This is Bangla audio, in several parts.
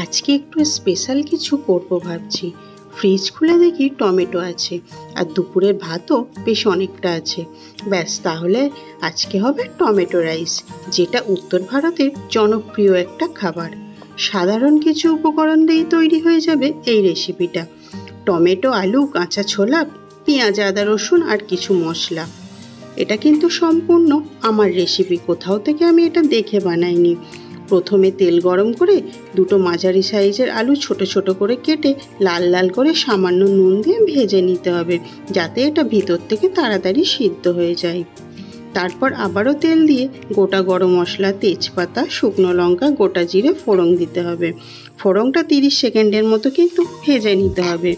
আজকে একটু স্পেশাল কিছু করব ভাবছি। ফ্রিজ খুলে দেখি টমেটো আছে, আর দুপুরের ভাতও বেশ অনেকটা আছে। ব্যাস, তাহলে আজকে হবে টমেটো রাইস, যেটা উত্তর ভারতের জনপ্রিয় একটা খাবার। সাধারণ কিছু উপকরণ দিয়েই তৈরি হয়ে যাবে এই রেসিপিটা। টমেটো, আলু, কাঁচা ছোলা, পেঁয়াজ, আদা, রসুন আর কিছু মশলা। এটা কিন্তু সম্পূর্ণ আমার রেসিপি, কোথাও থেকে আমি এটা দেখে বানাইনি। প্রথমে তেল গরম করে দুটো মাঝারি সাইজের আলু ছোট ছোট করে কেটে লাল লাল করে সামান্য নুন দিয়ে ভেজে নিতে হবে, যাতে এটা ভিতর থেকে তাড়াতাড়ি সিদ্ধ হয়ে যায়। তারপর আবারও তেল দিয়ে গোটা গরম মশলা, তেজপাতা, শুকনো লঙ্কা, গোটা জিরে ফোড়ন দিতে হবে। ফোড়নটা 30 সেকেন্ডের মতো কিন্তু ভেজে নিতে হবে।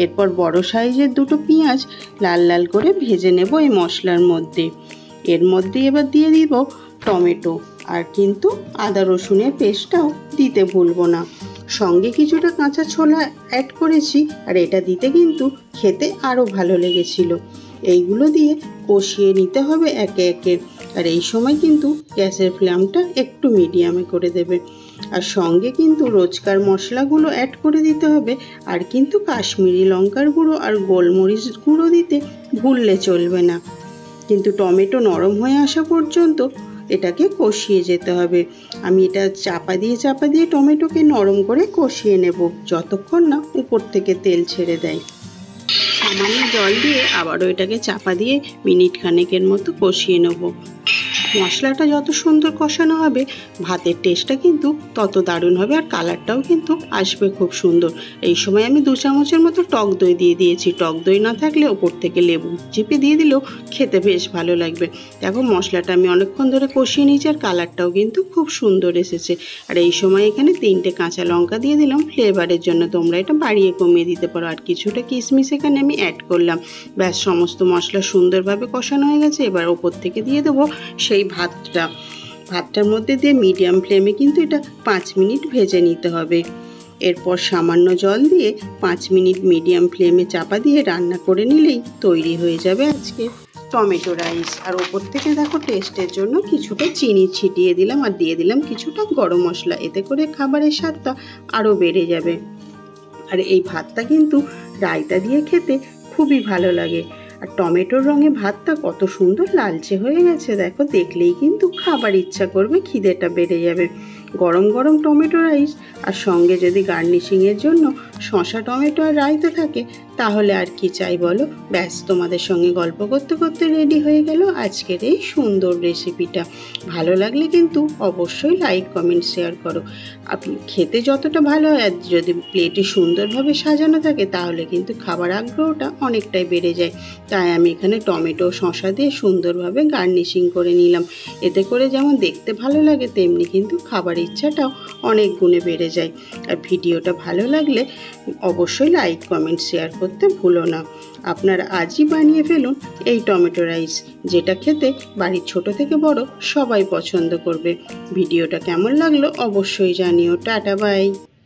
এরপর বড় সাইজের দুটো পেঁয়াজ লাল লাল করে ভেজে নেব এই মশলার মধ্যে। এর মধ্যে এবার দিয়ে দিব টমেটো, আর কিন্তু আদা রসুনের পেস্টটাও দিতে ভুলবো না। সঙ্গে কিছুটা কাঁচা ছোলা অ্যাড করেছি, আর এটা দিতে কিন্তু খেতে আরও ভালো লেগেছিল। এইগুলো দিয়ে কষিয়ে নিতে হবে একে একে, আর এই সময় কিন্তু গ্যাসের ফ্লেমটা একটু মিডিয়ামে করে দেবে। আর সঙ্গে কিন্তু রোজকার মশলাগুলো অ্যাড করে দিতে হবে, আর কিন্তু কাশ্মীরি লঙ্কার গুঁড়ো আর গোলমরিচ গুঁড়ো দিতে ভুললে চলবে না। কিন্তু টমেটো নরম হয়ে আসা পর্যন্ত এটাকে কষিয়ে যেতে হবে। আমি এটা চাপা দিয়ে টমেটোকে নরম করে কষিয়ে নেব, যতক্ষণ না উপর থেকে তেল ছেড়ে দেয়। সামান্য জল দিয়ে আবারও এটাকে চাপা দিয়ে মিনিট খানেকের মতো কষিয়ে নেব। মশলাটা যত সুন্দর কষানো হবে, ভাতের টেস্টটা কিন্তু তত দারুণ হবে, আর কালারটাও কিন্তু আসবে খুব সুন্দর। এই সময় আমি 2 চামচের মতো টক দই দিয়ে দিয়েছি। টক দই না থাকলে ওপর থেকে লেবু চিপে দিয়ে দিলেও খেতে বেশ ভালো লাগবে। দেখো, মশলাটা আমি অনেকক্ষণ ধরে কষিয়ে নিয়েছি, আর কালারটাও কিন্তু খুব সুন্দর এসেছে। আর এই সময় এখানে 3টে কাঁচা লঙ্কা দিয়ে দিলাম ফ্লেভারের জন্য। তোমরা এটা বাড়িয়ে কমিয়ে দিতে পারো। আর কিছুটা কিশমিশ এখানে আমি অ্যাড করলাম। ব্যাস, সমস্ত মশলা সুন্দরভাবে কষানো হয়ে গেছে। এবার ওপর থেকে দিয়ে দেবো সেই ভাতটার মধ্যে দিয়ে মিডিয়াম ফ্লেমে কিন্তু এটা 5 মিনিট ভেজে নিতে হবে। এরপর সামান্য জল দিয়ে 5 মিনিট মিডিয়াম ফ্লেমে চাপা দিয়ে রান্না করে নিলেই তৈরি হয়ে যাবে আজকে টমেটো রাইস। আর ওপর থেকে দেখো, টেস্টের জন্য কিছুটা চিনি ছিটিয়ে দিলাম, আর দিয়ে দিলাম কিছুটা গরম মশলা। এতে করে খাবারের স্বাদটা আরও বেড়ে যাবে। আর এই ভাতটা কিন্তু রায়তা দিয়ে খেতে খুবই ভালো লাগে। আর টমেটোর রঙে ভাতটা কত সুন্দর লালচে হয়ে গেছে, দেখো, দেখলেই কিন্তু খাবার ইচ্ছা করবে, খিদেটা বেড়ে যাবে। গরম গরম টমেটো রাইস, আর সঙ্গে যদি গার্নিশিংয়ের জন্য শসা, টমেটো আর রায়তা থাকে, তাহলে আর কি চাই বলো। ব্যাস, তোমাদের সঙ্গে গল্প করতে করতে রেডি হয়ে গেল আজকের এই সুন্দর রেসিপিটা। ভালো লাগলে কিন্তু অবশ্যই লাইক, কমেন্ট, শেয়ার করো। আপনি খেতে যতটা ভালো হয়, আর যদি প্লেটে সুন্দরভাবে সাজানো থাকে, তাহলে কিন্তু খাবার আগ্রহটা অনেকটাই বেড়ে যায়। তাই আমি এখানে টমেটো, শসা দিয়ে সুন্দরভাবে গার্নিশিং করে নিলাম। এতে করে যেমন দেখতে ভালো লাগে, তেমনি কিন্তু খাবার ইচ্ছাটাও অনেক গুণে বেড়ে যায়। আর ভিডিওটা ভালো লাগলে অবশ্যই লাইক, কমেন্ট, শেয়ার করতে ভুলো না। আপনারা আজই বানিয়ে ফেলুন এই টমেটো রাইস, যেটা খেতে বাড়ির ছোট থেকে বড় সবাই পছন্দ করবে। ভিডিওটা কেমন লাগলো অবশ্যই জানিও। Tata, by.